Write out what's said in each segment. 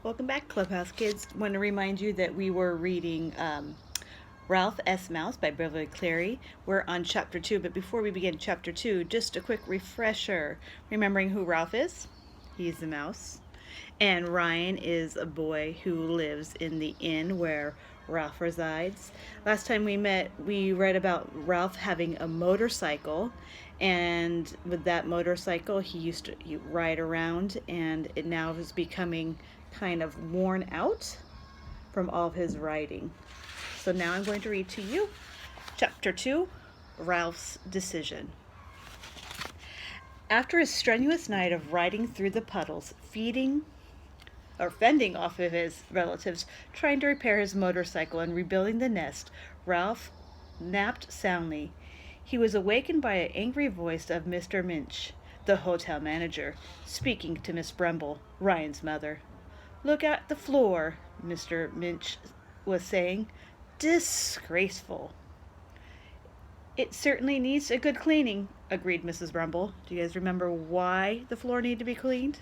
Welcome back, Clubhouse Kids. Want to remind you that we were reading Ralph S. Mouse by Beverly Cleary. We're on chapter 2, but before we begin chapter 2, just a quick refresher. Remembering who Ralph is? He's the mouse. And Ryan is a boy who lives in the inn where Ralph resides. Last time we met, we read about Ralph having a motorcycle, and with that motorcycle, he used to ride around, and it now is becoming kind of worn out from all of his riding. So now I'm going to read to you Chapter 2, Ralph's Decision. After a strenuous night of riding through the puddles, fending off of his relatives, trying to repair his motorcycle, and rebuilding the nest, Ralph napped soundly. He was awakened by an angry voice of Mr. Minch, the hotel manager, speaking to Miss Brumble, Ryan's mother. "Look at the floor," Mr. Minch was saying. "Disgraceful." "It certainly needs a good cleaning," agreed Mrs. Brumble. Do you guys remember why the floor needed to be cleaned?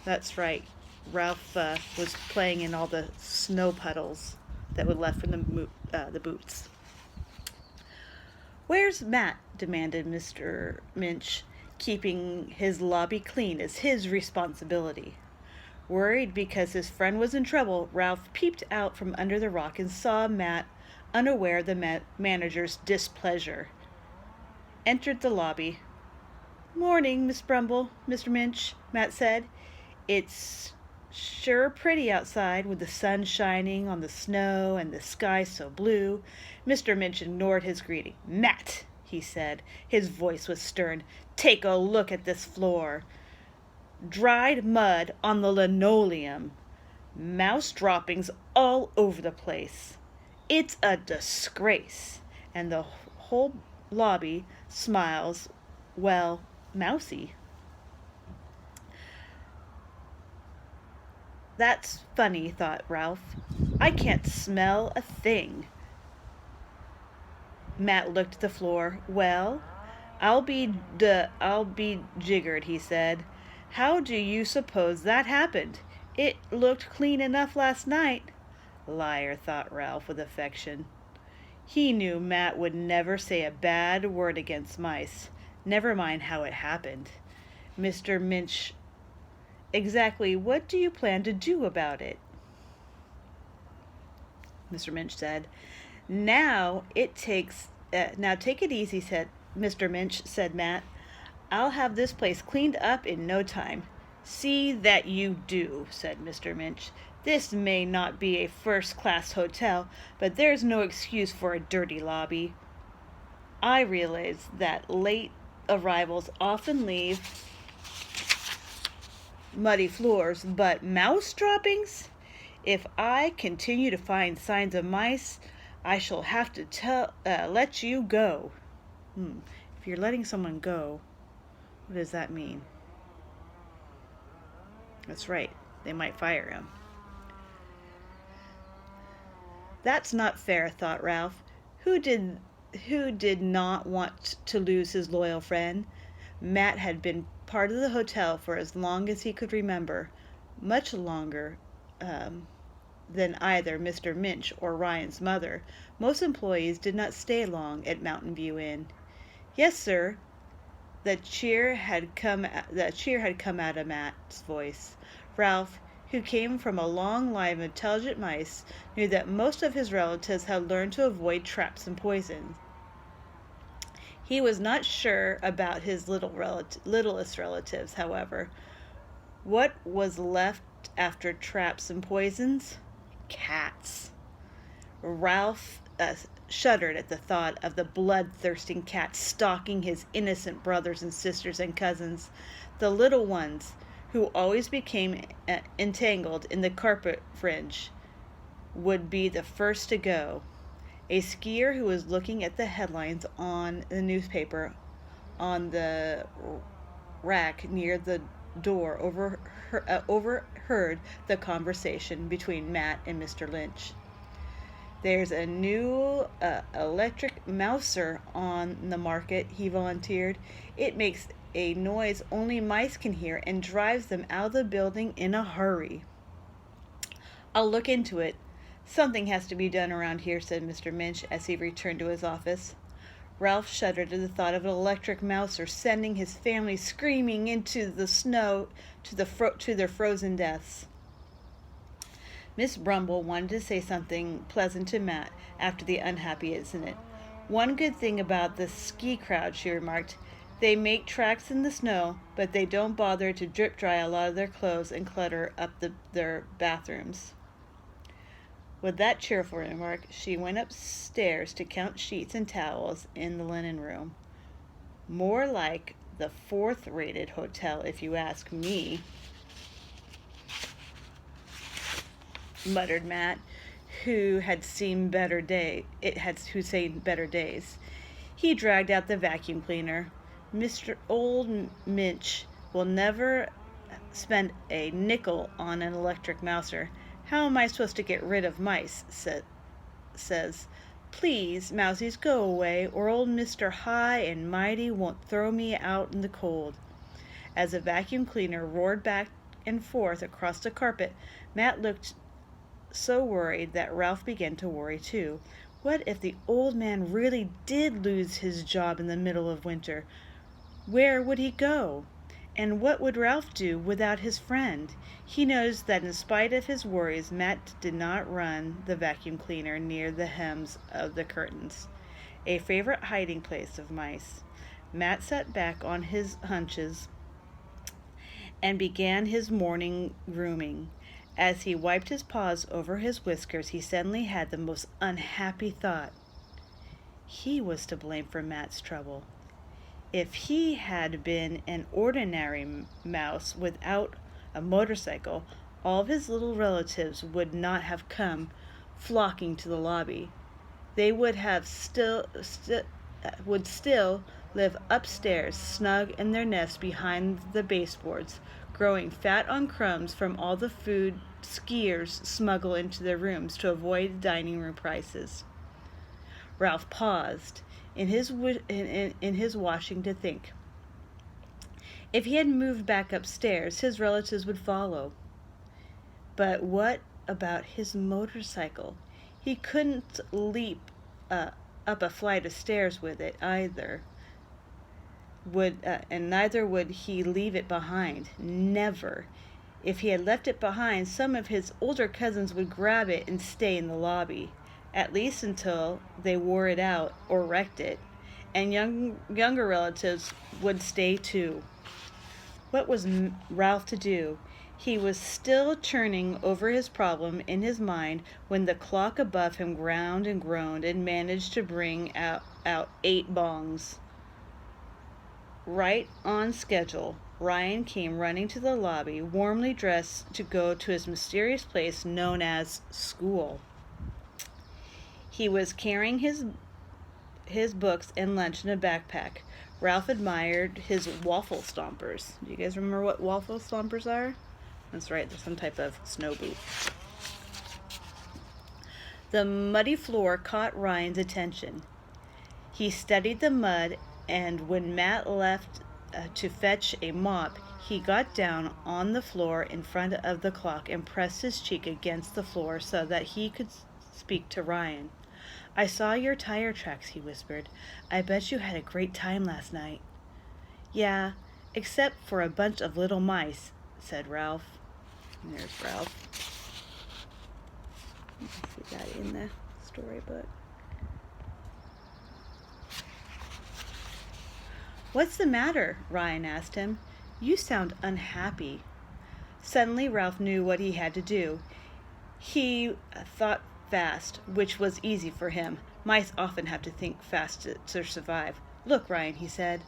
That's right. Ralph was playing in all the snow puddles that were left from the boots. "Where's Matt?" demanded Mr. Minch. "Keeping his lobby clean is his responsibility." Worried because his friend was in trouble, Ralph peeped out from under the rock and saw Matt, unaware of the manager's displeasure. Entered the lobby. "Morning, Miss Brumble, Mr. Minch," Matt said. "It's sure pretty outside, with the sun shining on the snow and the sky so blue." Mr. Minch ignored his greeting. "Matt," he said. His voice was stern. "Take a look at this floor. Dried mud on the linoleum. Mouse droppings all over the place. It's a disgrace." And the whole lobby smiles, well, mousy. "That's funny," thought Ralph. "I can't smell a thing." Matt looked at the floor. "Well, I'll be jiggered," he said. "How do you suppose that happened? It looked clean enough last night." Liar, thought Ralph with affection. He knew Matt would never say a bad word against mice. Never mind how it happened. Mr. Minch, exactly what do you plan to do about it? Mr. Minch said. Now take it easy," said Mr. Minch, said Matt. "I'll have this place cleaned up in no time." "See that you do," said Mr. Minch. "This may not be a first-class hotel, but there's no excuse for a dirty lobby. I realize that late arrivals often leave muddy floors, but mouse droppings? If I continue to find signs of mice, I shall have to let you go." If you're letting someone go, what does that mean? That's right, they might fire him. That's not fair, thought Ralph. Who did not want to lose his loyal friend? Matt had been part of the hotel for as long as he could remember, much longer than either Mr. Minch or Ryan's mother. Most employees did not stay long at Mountain View Inn. "Yes, sir." The cheer had come out of Matt's voice. Ralph, who came from a long line of intelligent mice, knew that most of his relatives had learned to avoid traps and poisons. He was not sure about his littlest relatives, however. What was left after traps and poisons? Cats. Ralph shuddered at the thought of the bloodthirsty cat stalking his innocent brothers and sisters and cousins, the little ones who always became entangled in the carpet fringe, would be the first to go. A skier who was looking at the headlines on the newspaper on the rack near the door overheard the conversation between Matt and Mr. Lynch. "There's a new electric mouser on the market," he volunteered. "It makes a noise only mice can hear and drives them out of the building in a hurry." I'll look into it. Something has to be done around here, said Mr. Minch as he returned to his office. Ralph shuddered at the thought of an electric mouser sending his family screaming into the snow to their frozen deaths. Miss Brumble wanted to say something pleasant to Matt after the unhappy incident. One good thing about the ski crowd, she remarked, they make tracks in the snow, but they don't bother to drip dry a lot of their clothes and clutter up their bathrooms. With that cheerful remark, she went upstairs to count sheets and towels in the linen room. More like the fourth-rated hotel, if you ask me, muttered Matt, who'd seen better days. He dragged out the vacuum cleaner. Mr. Old Minch will never spend a nickel on an electric mouser. How am I supposed to get rid of mice? Says, please, mousies, go away, or old Mr. High and Mighty won't throw me out in the cold. As the vacuum cleaner roared back and forth across the carpet, Matt looked so worried that Ralph began to worry too. What if the old man really did lose his job in the middle of winter? Where would he go? And what would Ralph do without his friend? He noticed that in spite of his worries, Matt did not run the vacuum cleaner near the hems of the curtains, a favorite hiding place of mice. Matt sat back on his hunches and began his morning grooming. As he wiped his paws over his whiskers, he suddenly had the most unhappy thought. He was to blame for Matt's trouble. If he had been an ordinary mouse without a motorcycle, all of his little relatives would not have come flocking to the lobby. They would still live upstairs, snug in their nests behind the baseboards, growing fat on crumbs from all the food skiers smuggle into their rooms to avoid dining room prices. Ralph paused in his washing to think. If he had moved back upstairs, his relatives would follow. But what about his motorcycle? He couldn't leap up a flight of stairs with it either. And neither would he leave it behind. Never. If he had left it behind, some of his older cousins would grab it and stay in the lobby, at least until they wore it out or wrecked it, and younger relatives would stay too. What was Ralph to do? He was still churning over his problem in his mind when the clock above him ground and groaned and managed to bring out 8 bongs. Right on schedule, Ryan came running to the lobby, warmly dressed to go to his mysterious place known as school. He was carrying his books and lunch in a backpack. Ralph admired his waffle stompers. Do you guys remember what waffle stompers are? That's right, they're some type of snow boot. The muddy floor caught Ryan's attention. He studied the mud, and when Matt left to fetch a mop, he got down on the floor in front of the clock and pressed his cheek against the floor so that he could speak to Ryan. I saw your tire tracks, he whispered. I bet you had a great time last night. Yeah, except for a bunch of little mice, said Ralph. And there's Ralph. You can see that in the storybook. What's the matter? Ryan asked him. You sound unhappy. Suddenly Ralph knew what he had to do. He thought fast, which was easy for him. Mice often have to think fast to survive. Look, Ryan, he said.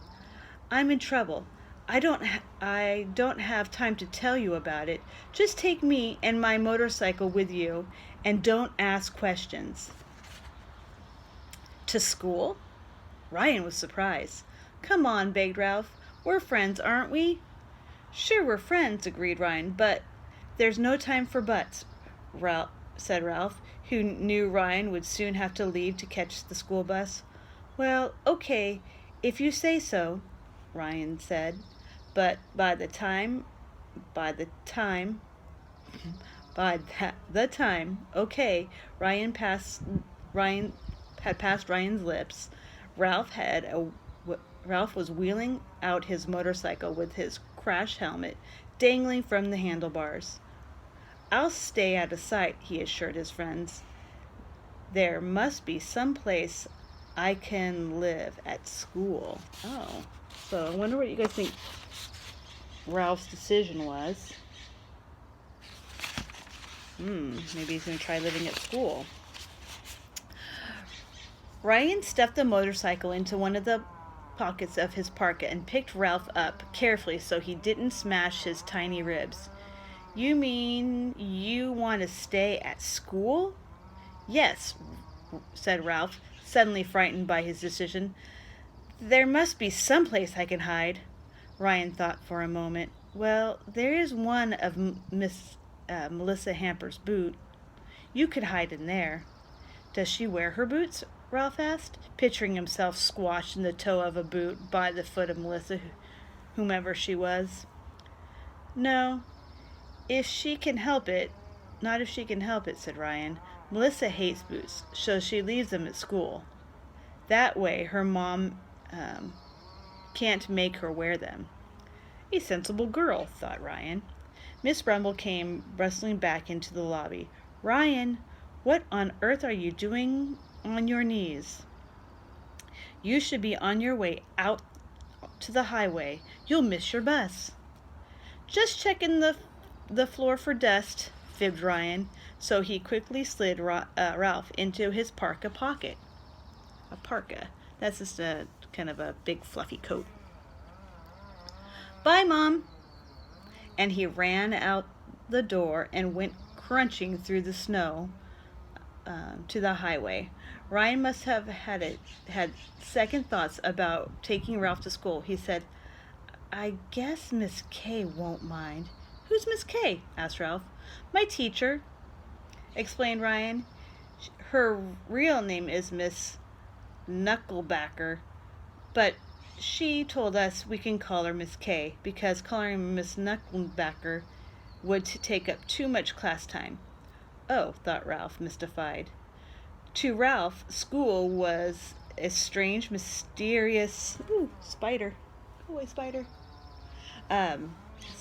I'm in trouble. I don't have time to tell you about it. Just take me and my motorcycle with you, and don't ask questions. To school? Ryan was surprised. Come on, begged Ralph. We're friends, aren't we? Sure, we're friends, agreed Ryan, but there's no time for buts, said Ralph, who knew Ryan would soon have to leave to catch the school bus. Well, okay, if you say so, Ryan said, but by the time By the time Ryan had passed Ryan's lips, Ralph had a Ralph was wheeling out his motorcycle with his crash helmet dangling from the handlebars. "I'll stay out of sight," he assured his friends. "There must be some place I can live at school." Oh, so I wonder what you guys think Ralph's decision was. Maybe he's going to try living at school. Ryan stuffed the motorcycle into one of the pockets of his parka and picked Ralph up carefully so he didn't smash his tiny ribs. "You mean you want to stay at school?" "Yes," said Ralph, suddenly frightened by his decision. "There must be some place I can hide." Ryan thought for a moment. "Well, there is one of Miss Melissa Hamper's boot. You could hide in there." "Does she wear her boots?" Ralph asked, picturing himself squashed in the toe of a boot by the foot of Melissa, whomever she was. "No, if she can help it. Not if she can help it," said Ryan. "Melissa hates boots, so she leaves them at school. That way her mom can't make her wear them." A sensible girl, thought Ryan. Miss Brumble came rustling back into the lobby. "Ryan, what on earth are you doing on your knees? You should be on your way out to the highway. You'll miss your bus." "Just checking the floor for dust," fibbed Ryan, so he quickly slid Ralph into his parka pocket. A parka. That's just a kind of a big fluffy coat. "Bye, Mom." And he ran out the door and went crunching through the snow to the highway. Ryan must have had second thoughts about taking Ralph to school. He said, "I guess Miss Kay won't mind." "Who's Miss Kay?" asked Ralph. "My teacher," explained Ryan. "Her real name is Miss Knucklebacker, but she told us we can call her Miss Kay because calling her Miss Knucklebacker would take up too much class time." "Oh," thought Ralph, mystified. To Ralph, school was a strange, mysterious... Ooh, spider. Go away, spider.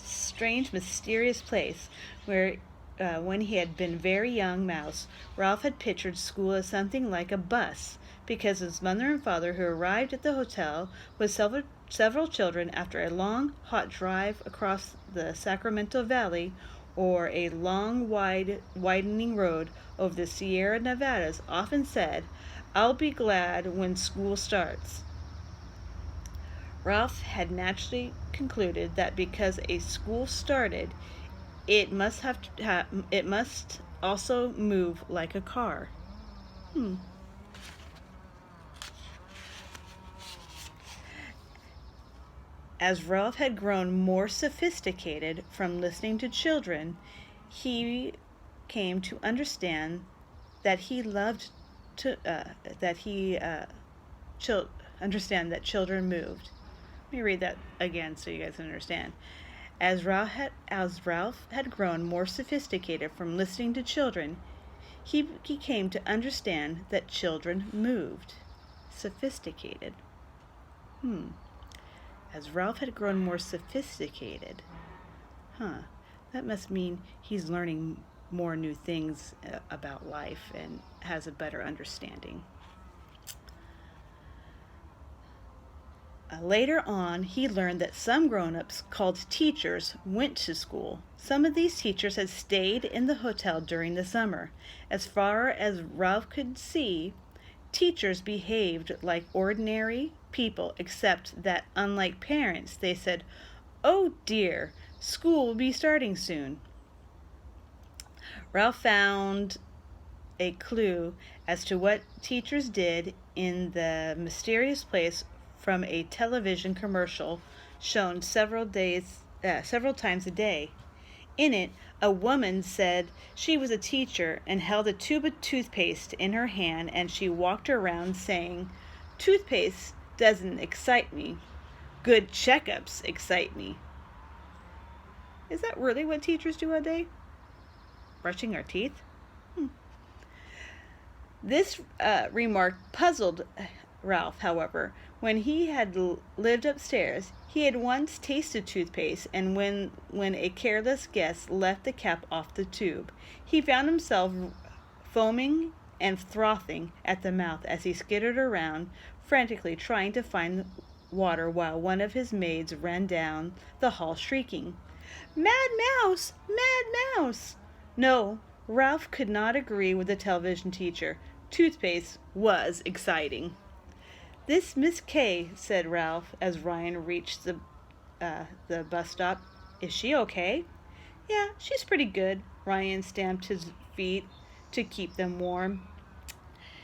Strange, mysterious place where, when he had been very young mouse, Ralph had pictured school as something like a bus, because his mother and father, who arrived at the hotel with several children after a long, hot drive across the Sacramento Valley, or a long, widening road over the Sierra Nevadas, often said, "I'll be glad when school starts." Ralph had naturally concluded that because a school started, it must also move like a car. As Ralph had grown more sophisticated from listening to children, he came to understand that understand that children moved. Let me read that again so you guys understand. As Ralph had grown more sophisticated from listening to children, he came to understand that children moved. Sophisticated. As Ralph had grown more sophisticated. That must mean he's learning more new things about life and has a better understanding. Later on, he learned that some grown-ups called teachers went to school. Some of these teachers had stayed in the hotel during the summer. As far as Ralph could see, teachers behaved like ordinary people, except that, unlike parents, they said, "Oh dear, school will be starting soon." Ralph found a clue as to what teachers did in the mysterious place from a television commercial shown several times a day. In it, a woman said she was a teacher and held a tube of toothpaste in her hand, and she walked around saying, "Toothpaste doesn't excite me. Good checkups excite me." Is that really what teachers do all day? Brushing our teeth? This remark puzzled Ralph, however. When he had lived upstairs, he had once tasted toothpaste, and when a careless guest left the cap off the tube, he found himself foaming and frothing at the mouth as he skittered around, frantically trying to find water while one of his maids ran down the hall shrieking, "Mad Mouse! Mad Mouse!" No, Ralph could not agree with the television teacher. Toothpaste was exciting. "This Miss Kay," said Ralph as Ryan reached the bus stop. "Is she okay?" "Yeah, she's pretty good." Ryan stamped his feet to keep them warm.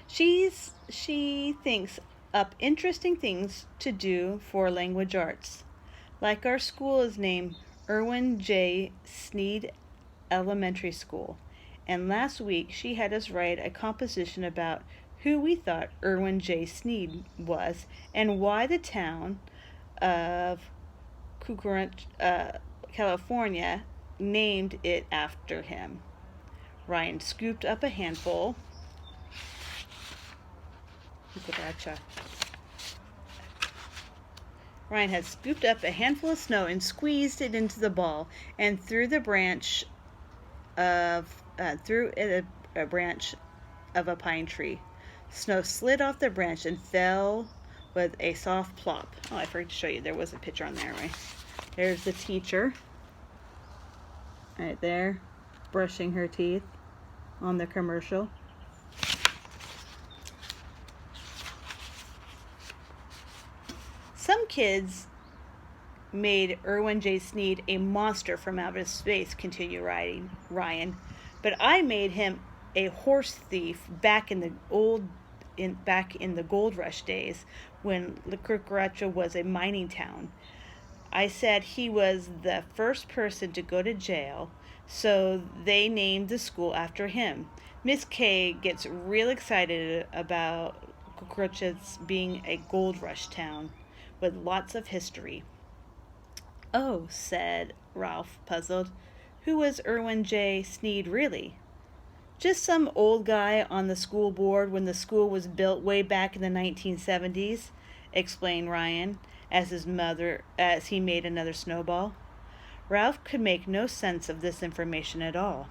She thinks up interesting things to do for language arts. Like our school is named Irwin J. Sneed Elementary School, and last week she had us write a composition about who we thought Irwin J. Sneed was and why the town of Cucurant, California, named it after him. Ryan scooped up a handful. Ryan had scooped up a handful of snow and squeezed it into the ball and threw a branch of a pine tree. Snow slid off the branch and fell with a soft plop. Oh, I forgot to show you. There was a picture on there, right? There's the teacher. Right there, brushing her teeth on the commercial. Some kids made Irwin J. Sneed a monster from outer space, continued Ryan, but I made him a horse thief back in the gold rush days when Cucaracha was a mining town. I said he was the first person to go to jail, so they named the school after him. Miss Kay gets real excited about Cucaracha's being a gold rush town with lots of history. "Oh," said Ralph, puzzled. "Who was Irwin J. Sneed really?" "Just some old guy on the school board when the school was built way back in the 1970s, explained Ryan, as he made another snowball. Ralph could make no sense of this information at all.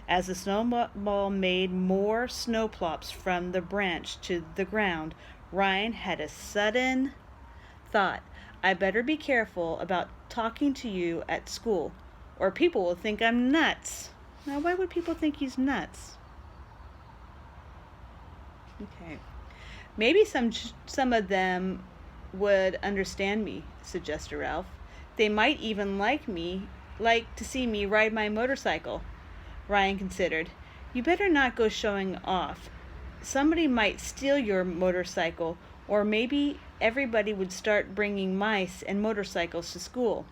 As the snowball made more snow plops from the branch to the ground, Ryan had a sudden thought. "I better be careful about talking to you at school, or people will think I'm nuts." Now, why would people think he's nuts? Okay. "Maybe some of them would understand me," suggested Ralph. "They might even like to see me ride my motorcycle." Ryan considered. "You better not go showing off. Somebody might steal your motorcycle, or maybe everybody would start bringing mice and motorcycles to school.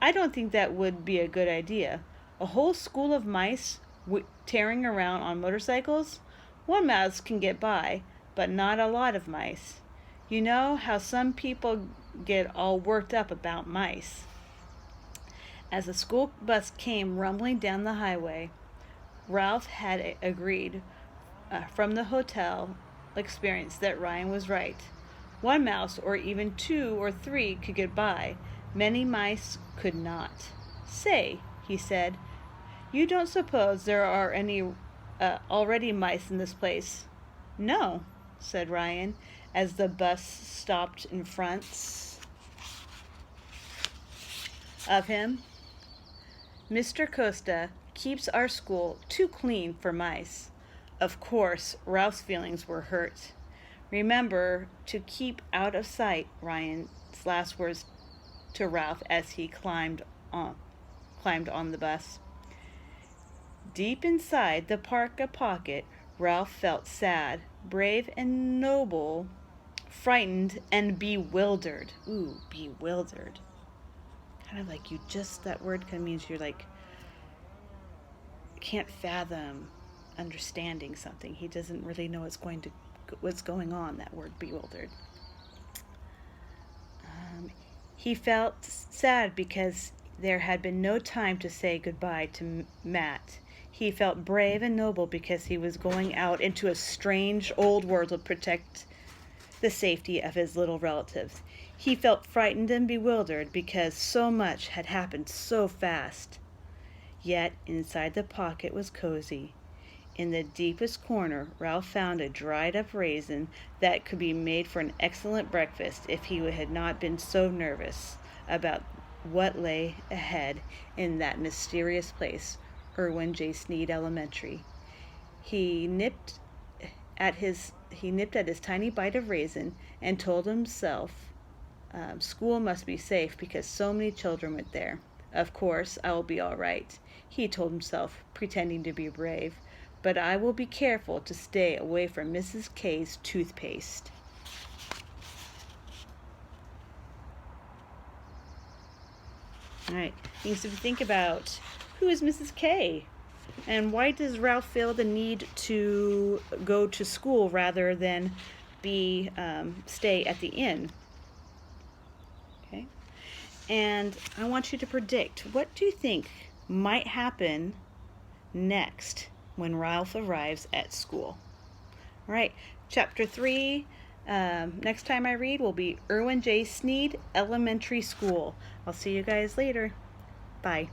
I don't think that would be a good idea. A whole school of mice tearing around on motorcycles? One mouse can get by, but not a lot of mice. You know how some people get all worked up about mice." As the school bus came rumbling down the highway, Ralph had agreed from the hotel experience that Ryan was right. One mouse or even two or three could get by. Many mice could not. "Say," he said, "you don't suppose there are any already mice in this place?" "No," said Ryan, as the bus stopped in front of him. "Mr. Costa keeps our school too clean for mice." Of course, Ralph's feelings were hurt. "Remember to keep out of sight," Ryan's last words to Ralph as he climbed on the bus. Deep inside the parka pocket, Ralph felt sad, brave and noble, frightened and bewildered. Ooh, bewildered. Kind of like that word kind of means you're like, can't fathom understanding something. He doesn't really know what's going on, that word bewildered. He felt sad because there had been no time to say goodbye to Matt. He felt brave and noble because he was going out into a strange old world to protect the safety of his little relatives. He felt frightened and bewildered because so much had happened so fast. Yet inside the pocket was cozy. In the deepest corner, Ralph found a dried up raisin that could be made for an excellent breakfast if he had not been so nervous about what lay ahead in that mysterious place, Irwin J. Sneed Elementary. He nipped at his tiny bite of raisin and told himself school must be safe because so many children went there. Of course, I will be all right, he told himself, pretending to be brave, but I will be careful to stay away from Mrs. K's toothpaste. All right, things to think about. Who is Mrs. K? And why does Ralph feel the need to go to school rather than stay at the inn? Okay. And I want you to predict, what do you think might happen next when Ralph arrives at school? All right, chapter 3, next time I read will be Irwin J. Sneed Elementary School. I'll see you guys later. Bye.